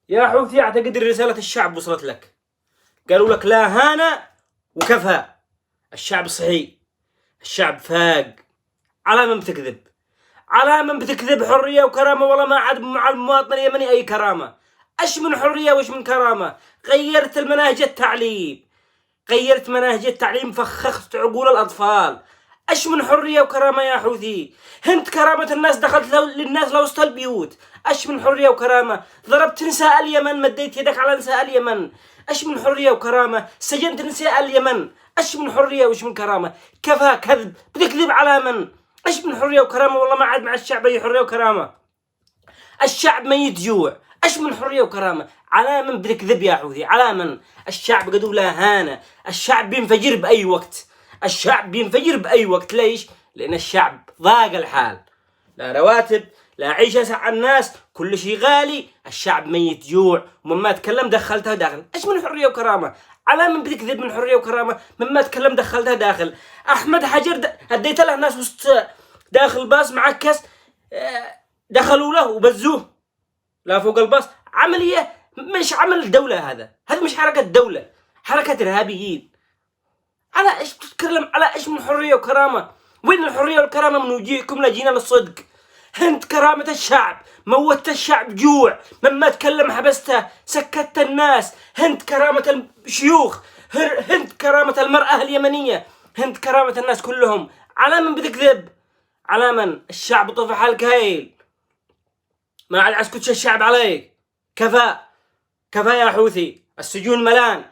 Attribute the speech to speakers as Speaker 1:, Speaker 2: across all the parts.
Speaker 1: يا حوثي أعتقد رسالة الشعب وصلت لك. قالوا لك لا هان وكفى. الشعب صحي، الشعب فاق. على من بتكذب؟ على من بتكذب؟ حرية وكرامة، والله ما عاد مع المواطن اليمني أي كرامة. أش من حرية وإيش من كرامة؟ غيرت المناهج التعليم، غيرت مناهج التعليم، فخخت عقول الأطفال. أش من حرية وكرامة يا حوثي؟ هنت كرامة الناس، دخلت للناس لوسط البيوت. أش من حرية وكرامة؟ ضربت نساء اليمن، مديت يدك على نساء اليمن. أش من حرية وكرامة؟ سجنت نساء اليمن. أش من حرية وإيش من كرامة؟ كفى كذب، بتكذب على من؟ أش من حرية وكرامة؟ والله ما عاد مع الشعب أي حرية وكرامة. الشعب ميت جوع. أش من حرية وكرامة؟ على من بتكذب يا حوثي؟ على من؟ الشعب قدو لا هانة، الشعب بينفجر بأي وقت، الشعب بينفجر بأي وقت. ليش؟ لأن الشعب ضاق الحال، لا رواتب، لا عيشة على الناس، كل شيء غالي، الشعب ميت جوع. ومما تكلم دخلتها داخل. ايش من حرية وكرامة؟ على من بتكذب من حرية وكرامة؟ مما تكلم دخلتها داخل. أحمد حجر هديت له ناس وسط داخل باص معكس، دخلوا له وبزوه لا فوق الباص. عملية مش عمل الدولة، هذا مش حركة دولة، حركة إرهابيين. على ايش تتكلم؟ على ايش من حرية وكرامة؟ وين الحرية والكرامة من وجيهكم؟ لجينا للصدق. هنت كرامة الشعب، موتت الشعب جوع، مما تكلم حبسته، سكت الناس. هنت كرامة الشيوخ، هنت كرامة المرأة اليمنية، هنت كرامة الناس كلهم. على من بتكذب؟ على من؟ الشعب طفح الكايل، ما عاد عسكتش الشعب عليك. كفى كفى يا حوثي. السجون ملان،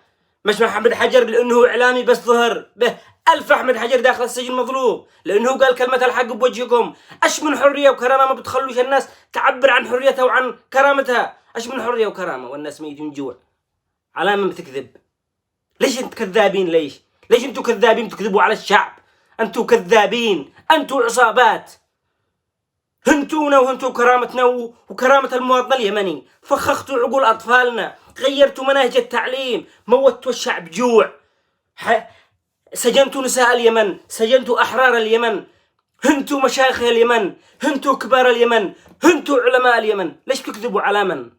Speaker 1: مش محمد حجر لأنه إعلامي بس ظهر به 1000 أحمد حجر داخل السجن مظلوم لأنه قال كلمة الحق بوجهكم. أش من حرية وكرامة؟ ما بتخلوش الناس تعبر عن حريتها وعن كرامتها. أش من حرية وكرامة والناس ميتين جوع؟ على من بتكذب؟ ليش انت كذابين؟ ليش انتوا كذابين تكذبوا على الشعب؟ انتوا كذابين، انتوا عصابات. هنتونا وهنتوا كرامتنا وكرامة المواطن اليمني. فخختوا عقول أطفالنا، غيرتوا مناهج التعليم، موتوا الشعب جوع، سجنتوا نساء اليمن، سجنتوا أحرار اليمن. هنتوا مشايخ اليمن، هنتوا كبار اليمن، هنتوا علماء اليمن. ليش تكذبوا على من؟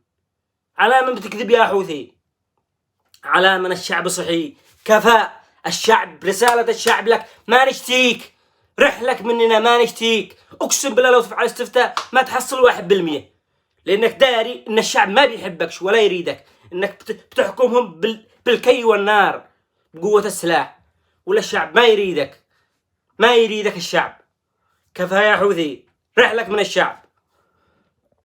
Speaker 1: على من بتكذب يا حوثي؟ على من؟ الشعب صحي، كفى. الشعب، رسالة الشعب لك، ما نشتيك، رحلك مننا ما نشتيك. اقسم بالله لو تفعل استفتاء ما تحصل 1%، لانك داري ان الشعب ما بيحبكش ولا يريدك، انك بتحكمهم بالكي والنار بقوة السلاح، ولا الشعب ما يريدك، ما يريدك الشعب. كفى يا حوثي، رحلك من الشعب.